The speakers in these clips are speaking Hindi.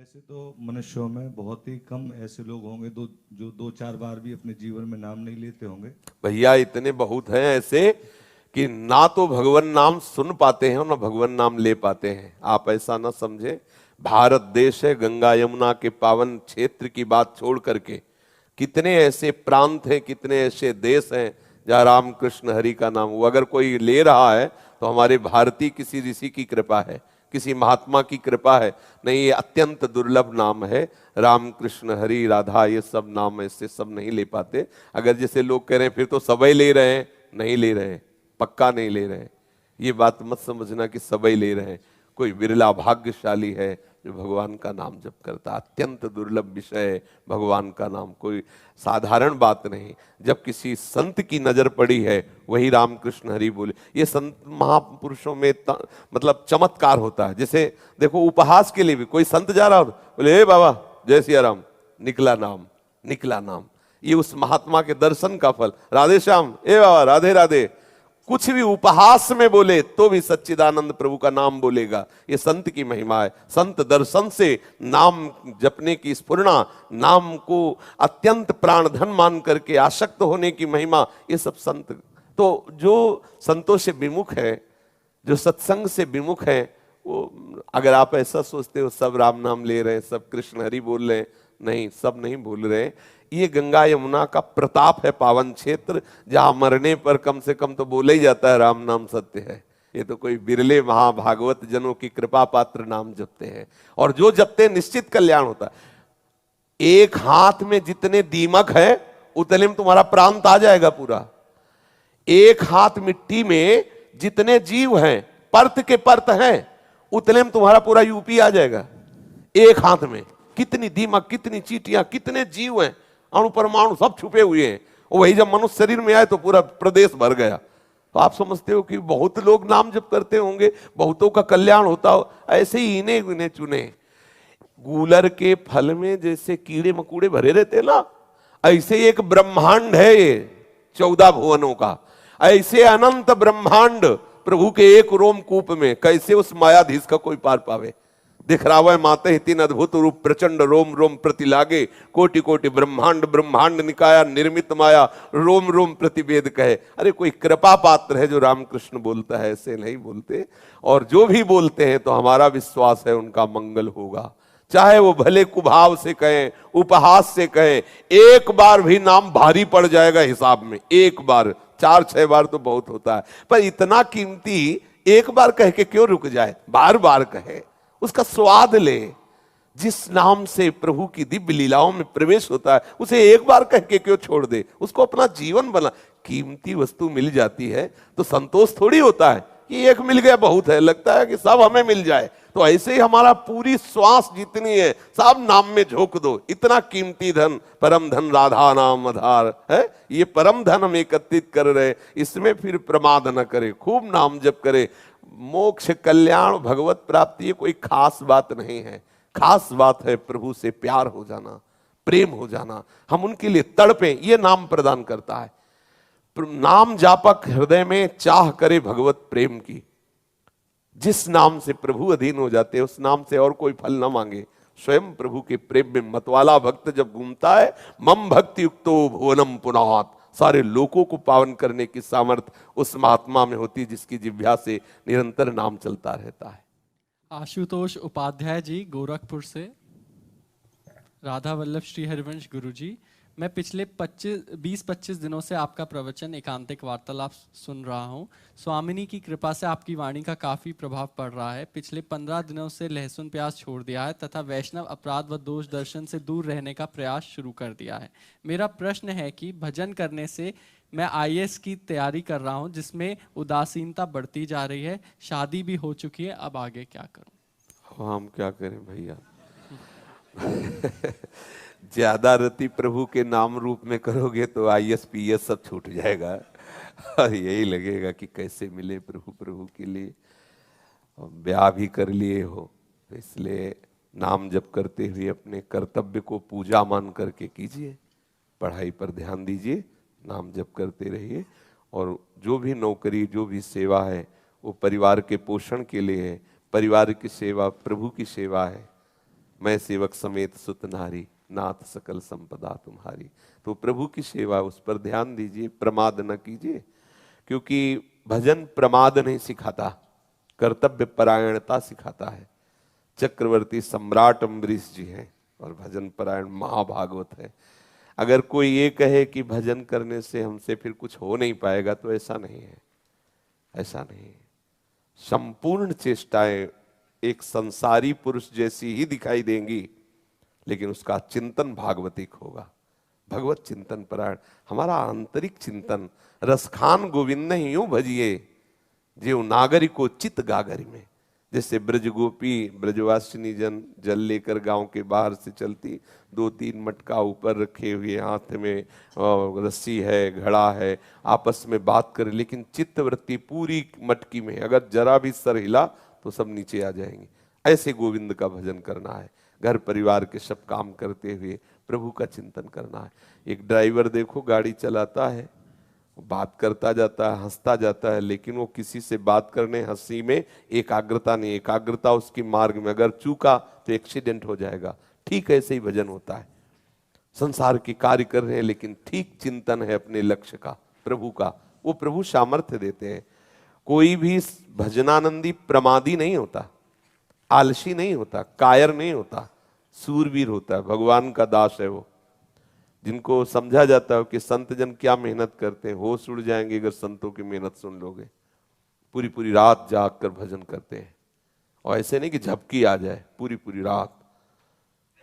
वैसे तो मनुष्यों में बहुत ही कम ऐसे लोग होंगे जो दो चार बार भी अपने जीवन में नाम नहीं लेते होंगे। भैया इतने बहुत हैं ऐसे कि ना तो भगवान नाम सुन पाते हैं और ना भगवान नाम ले पाते हैं। आप ऐसा ना समझे, भारत देश है, गंगा यमुना के पावन क्षेत्र की बात छोड़ करके कितने ऐसे प्रांत हैं, कितने ऐसे देश हैं जहाँ राम कृष्ण हरि का नाम वो अगर कोई ले रहा है तो हमारे भारतीय किसी ऋषि की कृपा है, किसी महात्मा की कृपा है। नहीं, ये अत्यंत दुर्लभ नाम है। राम कृष्ण हरि राधा ये सब नाम ऐसे सब नहीं ले पाते। अगर जैसे लोग कह रहे हैं फिर तो सबई ले रहे हैं, नहीं ले रहे हैं, पक्का नहीं ले रहे हैं। ये बात मत समझना कि सबई ले रहे हैं। कोई विरला भाग्यशाली है जो भगवान का नाम जप करता। अत्यंत दुर्लभ विषय है भगवान का नाम, कोई साधारण बात नहीं। जब किसी संत की नजर पड़ी है वही राम कृष्ण हरि बोले। ये संत महापुरुषों में मतलब चमत्कार होता है। जैसे देखो उपहास के लिए भी कोई संत जा रहा हो बोले हे बाबा जय सिया राम, निकला नाम, निकला नाम। ये उस महात्मा के दर्शन का फल। राधे श्याम, ए बाबा राधे राधे, कुछ भी उपहास में बोले तो भी सच्चिदानंद प्रभु का नाम बोलेगा। ये संत की महिमा है। संत दर्शन से नाम जपने की स्फुरना, नाम को अत्यंत प्राणधन मान करके आसक्त होने की महिमा, ये सब संत। तो जो संतों से विमुख है, जो सत्संग से विमुख है, वो अगर आप ऐसा सोचते हो सब राम नाम ले रहे हैं, सब कृष्ण हरि बोल रहे हैं, नहीं, सब नहीं बोल रहे। ये गंगा यमुना का प्रताप है, पावन क्षेत्र, जहां मरने पर कम से कम तो बोला ही जाता है राम नाम सत्य है। ये तो कोई बिरले महाभागवत जनों की कृपा पात्र नाम जपते हैं, और जो जपते निश्चित कल्याण होता है। एक हाथ में जितने दीमक है उतने में तुम्हारा प्रांत आ जाएगा पूरा। एक हाथ मिट्टी में जितने जीव हैं, परत के परत हैं, उतने में तुम्हारा पूरा यूपी आ जाएगा। एक हाथ में कितनी दीमक, कितनी चींटियां, कितने जीव हैं, अणु परमाणु सब छुपे हुए हैं। वही जब मनुष्य शरीर में आए तो पूरा प्रदेश भर गया। तो आप समझते हो कि बहुत लोग नाम जप करते होंगे, बहुतों का कल्याण होता हो। ऐसे ही इन्हें चुने। गूलर के फल में जैसे कीड़े मकूड़े भरे रहते ना, ऐसे ही एक ब्रह्मांड है ये 14 भुवनों का। ऐसे अनंत ब्रह्मांड प्रभु के एक रोमकूप में, कैसे उस मायाधीश का कोई पार पावे। दिख रहा है माते तीन अद्भुत रूप, प्रचंड रोम रोम प्रति लागे, कोटि कोटि ब्रह्मांड ब्रह्मांड निकाया, निर्मित माया रोम रोम प्रतिवेद कहे। अरे कोई कृपा पात्र है जो रामकृष्ण बोलता है, ऐसे नहीं बोलते। और जो भी बोलते हैं तो हमारा विश्वास है उनका मंगल होगा, चाहे वो भले कुभाव से कहें, उपहास से कहें। एक बार भी नाम भारी पड़ जाएगा हिसाब में, एक बार, 4-6 बार तो बहुत होता है, पर इतना कीमती एक बार कह के क्यों रुक जाए, बार बार कहे, उसका स्वाद ले। जिस नाम से प्रभु की दिव्य लीलाओं में प्रवेश होता है उसे एक बार कह के क्यों छोड़ दे, उसको अपना जीवन बना। कीमती वस्तु मिल जाती है तो संतोष थोड़ी होता है कि एक मिल गया बहुत है, लगता है कि सब हमें मिल जाए। तो ऐसे ही हमारा पूरी श्वास जितनी है सब नाम में झोंक दो। इतना कीमती धन, परम धन राधा नाम आधार है, ये परम धन हम एकत्रित कर रहे, इसमें फिर प्रमाद न करे, खूब नाम जप करे। मोक्ष, कल्याण, भगवत प्राप्ति ये कोई खास बात नहीं है। खास बात है प्रभु से प्यार हो जाना, प्रेम हो जाना, हम उनके लिए तड़पे, ये नाम प्रदान करता है। नाम जापक हृदय में चाह करे भगवत प्रेम की। जिस नाम से प्रभु अधीन हो जाते हैं उस नाम से और कोई फल ना मांगे। स्वयं प्रभु के प्रेम में मतवाला भक्त जब घूमता है, मम भक्ति युक्तो भुवनम पुनात, सारे लोगों को पावन करने की सामर्थ्य उस महात्मा में होती जिसकी जिह्वा से निरंतर नाम चलता रहता है। आशुतोष उपाध्याय जी गोरखपुर से। राधा वल्लभ श्री हरिवंश गुरु जी, मैं पिछले 20-25 दिनों से आपका प्रवचन एकांतिक वार्तालाप सुन रहा हूँ। स्वामिनी की कृपा से आपकी वाणी का काफ़ी प्रभाव पड़ रहा है। पिछले 15 दिनों से लहसुन प्याज छोड़ दिया है तथा वैष्णव अपराध व दोष दर्शन से दूर रहने का प्रयास शुरू कर दिया है। मेरा प्रश्न है कि भजन करने से मैं IAS की तैयारी कर रहा हूँ जिसमें उदासीनता बढ़ती जा रही है, शादी भी हो चुकी है, अब आगे क्या करूँ? हम क्या करें भैया ज्यादा रति प्रभु के नाम रूप में करोगे तो IAS PAS सब छूट जाएगा और यही लगेगा कि कैसे मिले प्रभु, प्रभु के लिए। ब्याह भी कर लिए हो तो इसलिए नाम जप करते हुए अपने कर्तव्य को पूजा मान करके कीजिए, पढ़ाई पर ध्यान दीजिए, नाम जप करते रहिए। और जो भी नौकरी, जो भी सेवा है वो परिवार के पोषण के लिए है। परिवार की सेवा प्रभु की सेवा है। मैं सेवक समेत सुत नारी, नाथ सकल संपदा तुम्हारी। तो प्रभु की सेवा, उस पर ध्यान दीजिए, प्रमाद न कीजिए, क्योंकि भजन प्रमाद नहीं सिखाता, कर्तव्य परायणता सिखाता है। चक्रवर्ती सम्राट अम्बरीश जी हैं और भजन परायण महाभागवत है। अगर कोई ये कहे कि भजन करने से हमसे फिर कुछ हो नहीं पाएगा, तो ऐसा नहीं है, ऐसा नहीं है। संपूर्ण चेष्टाएं एक संसारी पुरुष जैसी ही दिखाई देंगी, लेकिन उसका चिंतन भागवतिक होगा, भगवत चिंतन परायण। हमारा आंतरिक चिंतन, रसखान गोविंद यूं भजिए जो नागरिको चित गागरी में। जैसे ब्रज गोपी ब्रजवासिनी जन जल लेकर गांव के बाहर से चलती, 2-3 मटका ऊपर रखे हुए, हाथ में रस्सी है, घड़ा है, आपस में बात करे, लेकिन चित्तवृत्ति पूरी मटकी में। अगर जरा भी सर हिला तो सब नीचे आ जाएंगे। ऐसे गोविंद का भजन करना है। घर परिवार के सब काम करते हुए प्रभु का चिंतन करना है। एक ड्राइवर देखो गाड़ी चलाता है, बात करता जाता है, हंसता जाता है, लेकिन वो किसी से बात करने हंसी में एकाग्रता नहीं। एकाग्रता उसकी मार्ग में, अगर चूका तो एक्सीडेंट हो जाएगा। ठीक ऐसे ही भजन होता है। संसार के कार्य कर रहे हैं, लेकिन ठीक चिंतन है अपने लक्ष्य का, प्रभु का, वो प्रभु सामर्थ्य देते हैं। कोई भी भजनानंदी प्रमादी नहीं होता, आलसी नहीं होता, कायर नहीं होता, सूरवीर होता है, भगवान का दास है वो। जिनको समझा जाता है कि संत जन क्या मेहनत करते हैं, होश उड़ जाएंगे अगर संतों की मेहनत सुन लोगे। पूरी पूरी रात जाग कर भजन करते हैं, और ऐसे नहीं कि झपकी आ जाए, पूरी पूरी रात,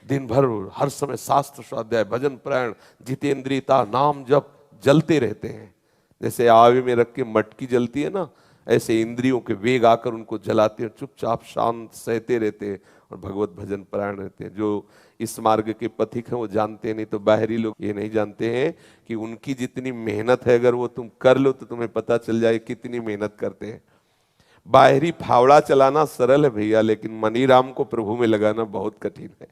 दिन भर, हर समय शास्त्र स्वाध्याय, भजन परायण, जितेंद्रियता, नाम जप जलते रहते हैं। जैसे आवे में रख के मटकी जलती है ना, ऐसे इंद्रियों के वेग आकर उनको जलाते हैं। चुपचाप शांत सहते रहते हैं और भगवत भजन परायण रहते हैं। जो इस मार्ग के पथिक हैं वो जानते नहीं, तो बाहरी लोग ये नहीं जानते हैं कि उनकी जितनी मेहनत है, अगर वो तुम कर लो तो तुम्हें पता चल जाए कितनी मेहनत करते हैं। बाहरी फावड़ा चलाना सरल है भैया, लेकिन मनीराम को प्रभु में लगाना बहुत कठिन है।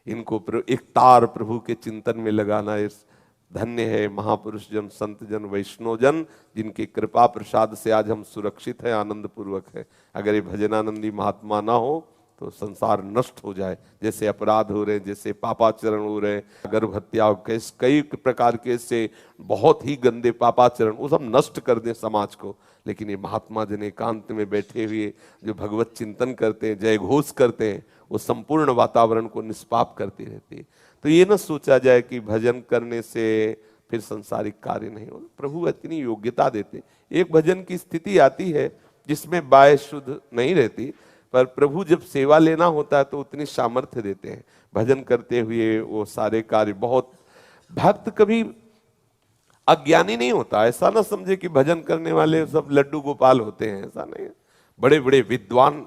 इनको एक तार प्रभु के चिंतन में लगाना, इस धन्य है महापुरुष जन, संत जन, वैष्णव जन, जिनकी कृपा प्रसाद से आज हम सुरक्षित है, आनंद पूर्वक है। अगर ये भजनानंदी महात्मा ना हो तो संसार नष्ट हो जाए। जैसे अपराध हो रहे, जैसे पापाचरण हो रहे, गर्भ हत्या, कई प्रकार के से बहुत ही गंदे पापाचरण, वो सब नष्ट कर दें समाज को। लेकिन ये महात्मा जन एकांत में बैठे हुए जो भगवत चिंतन करते हैं, जय घोष करते हैं, वो संपूर्ण वातावरण को निष्पाप करती रहती है। तो ये न सोचा जाए कि भजन करने से फिर संसारिक कार्य नहीं हो। प्रभु इतनी योग्यता देते। एक भजन की स्थिति आती है जिसमें बाह्य शुद्ध नहीं रहती, पर प्रभु जब सेवा लेना होता है तो उतनी सामर्थ्य देते हैं। भजन करते हुए वो सारे कार्य, बहुत भक्त कभी अज्ञानी नहीं होता। ऐसा ना समझे कि भजन करने वाले सब लड्डू गोपाल होते हैं, ऐसा नहीं है। बड़े बड़े विद्वान,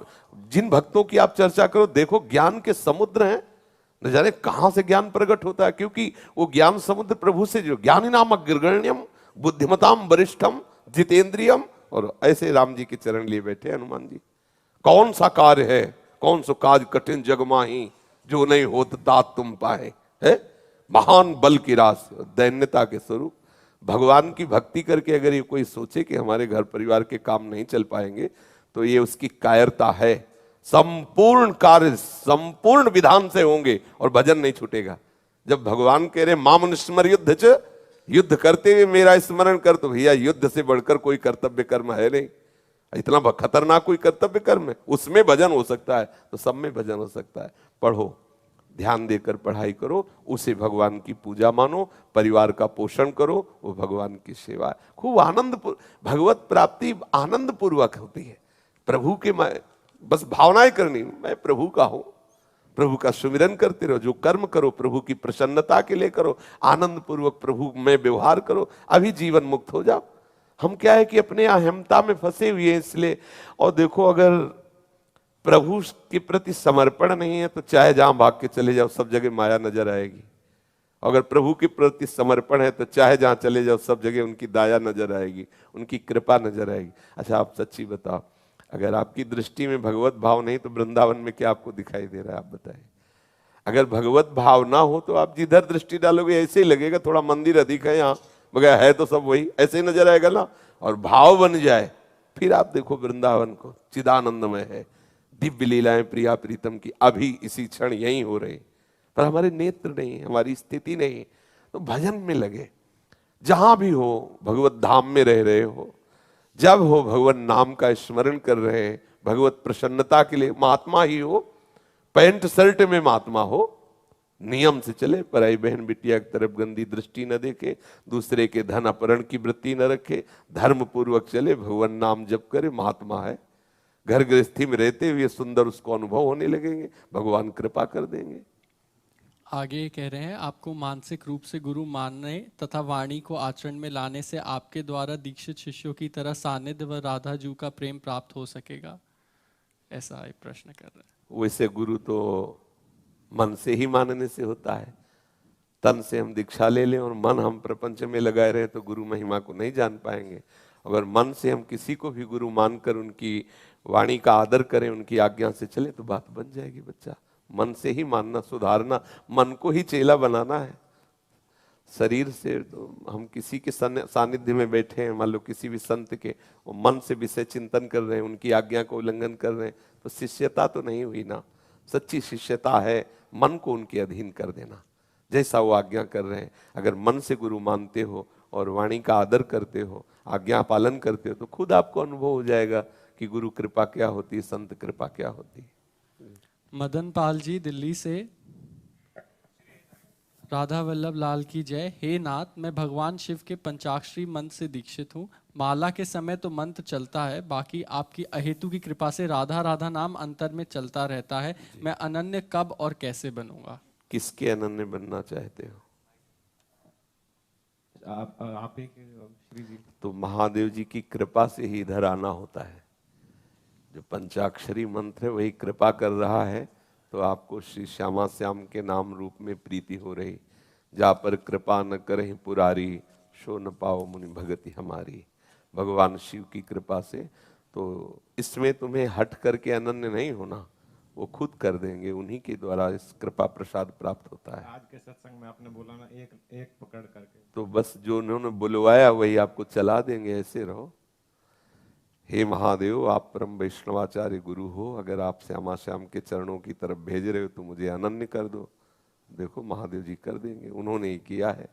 जिन भक्तों की आप चर्चा करो, देखो ज्ञान के समुद्र हैं, न जाने कहां से ज्ञान प्रकट होता है, क्योंकि वो ज्ञान समुद्र प्रभु से जो ज्ञानी नाम अग्रगण्यम बुद्धिमताम वरिष्ठम जितेंद्रियम, और ऐसे राम जी के चरण लिए बैठे हनुमान जी। कौन सा कार्य है, कौन सो काज कठिन जग माही, जो नहीं होत तात तुम पाए, है महान बल की रास, दैन्यता के स्वरूप। भगवान की भक्ति करके अगर ये कोई सोचे कि हमारे घर परिवार के काम नहीं चल पाएंगे, तो ये उसकी कायरता है। संपूर्ण कार्य संपूर्ण विधान से होंगे और भजन नहीं छूटेगा। जब भगवान कह रहे माम अनुस्मर युद्ध च, युद्ध करते हुए मेरा स्मरण कर, तो भैया युद्ध से बढ़कर कोई कर्तव्य कर्म है नहीं। इतना खतरनाक कोई कर्तव्य कर्म है, उसमें भजन हो सकता है, तो सब में भजन हो सकता है। पढ़ो, ध्यान देकर पढ़ाई करो, उसे भगवान की पूजा मानो, परिवार का पोषण करो, वो भगवान की सेवा है। खूब आनंद, भगवत प्राप्ति आनंद पूर्वक होती है। प्रभु के बस भावनाएं करनी, मैं प्रभु का हूं, प्रभु का सुमिरन करते रहो। जो कर्म करो प्रभु की प्रसन्नता के लिए करो, आनंद पूर्वक प्रभु में व्यवहार करो, अभी जीवन मुक्त हो जाओ। हम क्या है कि अपने अहमता में फंसे हुए हैं इसलिए। और देखो, अगर प्रभु के प्रति समर्पण नहीं है तो चाहे जहां भाग के चले जाओ, सब जगह माया नजर आएगी। अगर प्रभु के प्रति समर्पण है तो चाहे जहां चले जाओ, सब जगह उनकी दया नजर आएगी, उनकी कृपा नजर आएगी। अच्छा, आप सच्ची बताओ, अगर आपकी दृष्टि में भगवत भाव नहीं तो वृंदावन में क्या आपको दिखाई दे रहा है, आप बताइए। अगर भगवत भाव ना हो तो आप जिधर दृष्टि डालोगे ऐसे ही लगेगा, थोड़ा मंदिर अधिक है यहाँ, मगर है तो सब वही, ऐसे ही नजर आएगा ना। और भाव बन जाए, फिर आप देखो वृंदावन को, चिदानंदमय है, दिव्य लीलाएं प्रिया प्रीतम की अभी इसी क्षण यही हो रही, पर हमारे नेत्र नहीं, हमारी स्थिति नहीं। तो भजन में लगे, जहां भी हो भगवत धाम में रह रहे हो, जब हो भगवान नाम का स्मरण कर रहे हैं, भगवत प्रसन्नता के लिए महात्मा ही हो, पैंट शर्ट में महात्मा हो, नियम से चले, पराई बहन बिटिया की तरफ गंदी दृष्टि न देखे, दूसरे के धन अपहरण की वृत्ति न रखे, धर्म पूर्वक चले, भगवान नाम जप करे, महात्मा है। घर गृहस्थी में रहते हुए सुंदर उसको अनुभव होने लगेंगे, भगवान कृपा कर देंगे। आगे ये कह रहे हैं, आपको मानसिक रूप से गुरु मानने तथा वाणी को आचरण में लाने से आपके द्वारा दीक्षित शिष्यों की तरह सानिध्य व राधा जू का प्रेम प्राप्त हो सकेगा, ऐसा एक प्रश्न कर रहे हैं। वैसे गुरु तो मन से ही मानने से होता है। तन से हम दीक्षा ले लें और मन हम प्रपंच में लगाए रहे तो गुरु महिमा को नहीं जान पाएंगे। अगर मन से हम किसी को भी गुरु मानकर उनकी वाणी का आदर करें, उनकी आज्ञा से चले, तो बात बन जाएगी। बच्चा मन से ही मानना, सुधारना, मन को ही चेला बनाना है। शरीर से तो हम किसी के सानिध्य में बैठे हैं, मान लो किसी भी संत के, वो मन से विषय चिंतन कर रहे हैं, उनकी आज्ञा को उल्लंघन कर रहे हैं, तो शिष्यता तो नहीं हुई ना। सच्ची शिष्यता है मन को उनके अधीन कर देना, जैसा वो आज्ञा कर रहे हैं। अगर मन से गुरु मानते हो और वाणी का आदर करते हो, आज्ञा पालन करते हो, तो खुद आपको अनुभव हो जाएगा कि गुरु कृपा क्या होती है, संत कृपा क्या होती है। मदन पाल जी दिल्ली से, राधा वल्लभ लाल की जय। हे नाथ, मैं भगवान शिव के पंचाक्षरी मंत्र से दीक्षित हूँ। माला के समय तो मंत्र चलता है, बाकी आपकी अहेतु की कृपा से राधा राधा नाम अंतर में चलता रहता है। मैं अनन्य कब और कैसे बनूंगा? किसके अनन्य बनना चाहते हो? आप एक श्री जी। तो महादेव जी की कृपा से ही इधर आना होता है। जो पंचाक्षरी मंत्र है वही कृपा कर रहा है, तो आपको श्री श्यामा श्याम के नाम रूप में प्रीति हो रही। जा पर कृपा न करहि पुरारी, सो न पाओ मुनि भगति हमारी। भगवान शिव की कृपा से, तो इसमें तुम्हें हट करके अनन्य नहीं होना, वो खुद कर देंगे, उन्हीं के द्वारा इस कृपा प्रसाद प्राप्त होता है। आज के सत्संग में आपने बोला ना, एक एक पकड़ करके, तो बस जो उन्होंने बुलवाया वही आपको चला देंगे, ऐसे रहो। हे महादेव, आप परम वैष्णवाचार्य गुरु हो, अगर आप श्यामा श्याम के चरणों की तरफ भेज रहे हो तो मुझे अनन्य कर दो। देखो महादेव जी कर देंगे, उन्होंने ही किया है,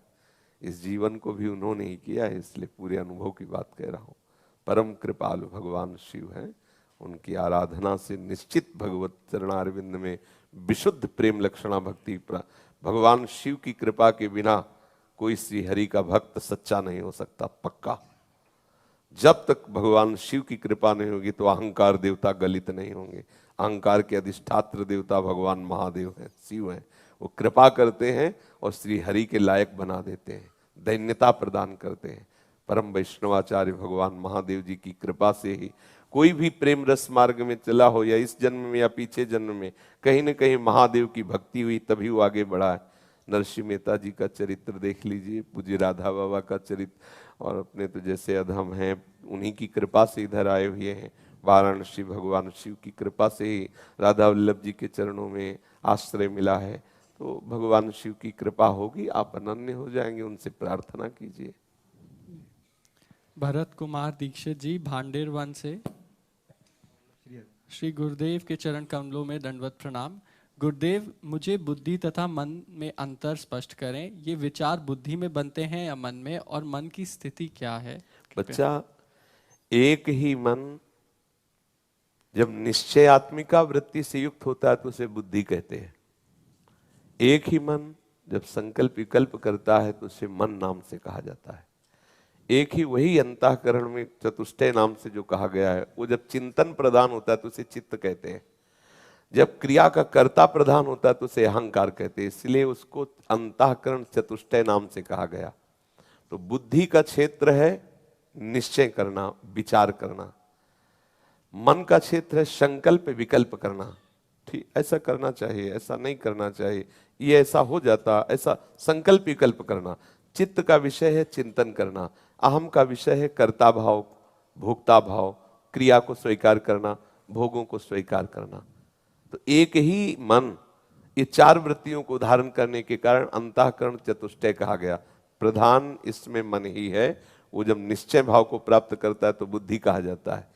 इस जीवन को भी उन्होंने ही किया है, इसलिए पूरे अनुभव की बात कह रहा हूँ। परम कृपालु भगवान शिव हैं, उनकी आराधना से निश्चित भगवत चरणारविंद में विशुद्ध प्रेम लक्षणा भक्ति। भगवान शिव की कृपा के बिना कोई श्री हरि का भक्त सच्चा नहीं हो सकता, पक्का। जब तक भगवान शिव की कृपा नहीं होगी तो अहंकार देवता गलित नहीं होंगे। अहंकार के अधिष्ठात्र देवता भगवान महादेव हैं, शिव हैं। वो कृपा करते हैं और श्री हरि के लायक बना देते हैं, दैन्यता प्रदान करते हैं। परम वैष्णवाचार्य भगवान महादेव जी की कृपा से ही कोई भी प्रेम रस मार्ग में चला हो, या इस जन्म में या पीछे जन्म में कहीं न कहीं महादेव की भक्ति हुई, तभी वो आगे बढ़ा है। नरसिंह मेहता जी का चरित्र देख लीजिए, पूज्य राधा बाबा का चरित्र, और अपने तो जैसे अधम हैं उन्हीं की कृपा से इधर आए हुए हैं। वाराणसी भगवान शिव की कृपा से ही राधा वल्लभ जी के चरणों में आश्रय मिला है। तो भगवान शिव की कृपा होगी, आप अनन्य हो जाएंगे, उनसे प्रार्थना कीजिए। भरत कुमार दीक्षित जी भांडेर वन से, श्री गुरुदेव के चरण कमलों में दंडवत प्रणाम। गुरुदेव, मुझे बुद्धि तथा मन में अंतर स्पष्ट करें। ये विचार बुद्धि में बनते हैं या मन में, और मन की स्थिति क्या है? बच्चा, एक ही मन जब निश्चयात्मिका वृत्ति से युक्त होता है तो उसे बुद्धि कहते हैं। एक ही मन जब संकल्प विकल्प करता है तो उसे मन नाम से कहा जाता है। एक ही वही अंतःकरण में चतुष्टय नाम से जो कहा गया है, वो जब चिंतन प्रधान होता है तो उसे चित्त कहते हैं। जब क्रिया का कर्ता प्रधान होता है तो उसे अहंकार कहते हैं, इसलिए उसको अंतःकरण चतुष्टय नाम से कहा गया। तो बुद्धि का क्षेत्र है निश्चय करना, विचार करना। मन का क्षेत्र है संकल्प विकल्प करना। ठीक, ऐसा करना चाहिए, ऐसा नहीं करना चाहिए, ये ऐसा हो जाता, ऐसा संकल्प विकल्प करना। चित्त का विषय है चिंतन करना। अहम का विषय है कर्ता भाव, भोक्ता भाव, क्रिया को स्वीकार करना, भोगों को स्वीकार करना। तो एक ही मन, ये चार वृत्तियों को धारण करने के कारण अंतःकरण चतुष्टय कहा गया। प्रधान इसमें मन ही है। वो जब निश्चय भाव को प्राप्त करता है तो बुद्धि कहा जाता है।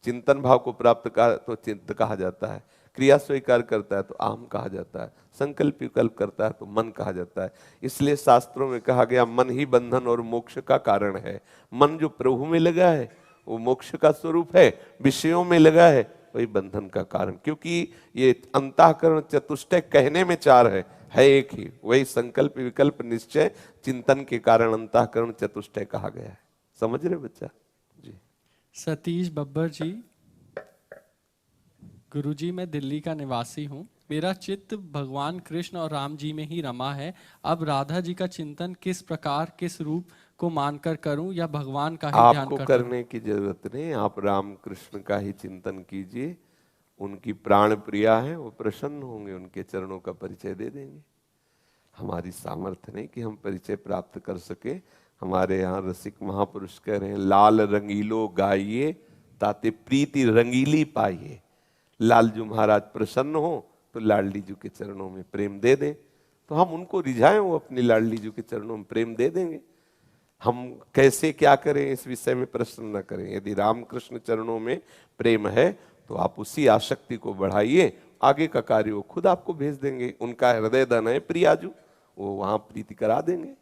चिंतन भाव को प्राप्त कर तो चित्त कहा जाता है, क्रिया स्वीकार करता है तो आम कहा जाता है, संकल्प विकल्प करता है तो मन कहा जाता है। इसलिए शास्त्रों में कहा गया मन ही बंधन और मोक्ष का कारण है। मन जो प्रभु में लगा है वो मोक्ष का स्वरूप है, विषयों में लगा है वही बंधन का कारण। क्योंकि ये अंतःकरण चतुष्टय कहने में चार है एक ही, वही संकल्प विकल्प निश्चय चिंतन के कारण अंतःकरण चतुष्टय कहा गया है। समझ रहे बच्चा जी? सतीश बब्बर जी, गुरुजी मैं दिल्ली का निवासी हूँ, मेरा चित्त भगवान कृष्ण और राम जी में ही रमा है। अब राधा जी का चिंतन किस प्रकार किस रूप को मानकर करूं या भगवान का ही ध्यान आपको करता हूं? करने की जरूरत नहीं, आप राम कृष्ण का ही चिंतन कीजिए। उनकी प्राण प्रिया है, वो प्रसन्न होंगे, उनके चरणों का परिचय दे देंगे। हमारी सामर्थ्य नहीं कि हम परिचय प्राप्त कर सके। हमारे यहाँ रसिक महापुरुष कह रहे हैं, लाल रंगीलो गाइए ताते प्रीति रंगीली पाइए। लालजू महाराज प्रसन्न हो तो लाडली जी के चरणों में प्रेम दे दें, तो हम उनको रिझाएं, वो अपनी लाडली जी के चरणों में प्रेम दे देंगे। हम कैसे क्या करें इस विषय में प्रश्न न करें। यदि रामकृष्ण चरणों में प्रेम है तो आप उसी आसक्ति को बढ़ाइए, आगे का कार्य वो खुद आपको भेज देंगे। उनका हृदय धन है प्रियाजू, वो वहां प्रीति करा देंगे।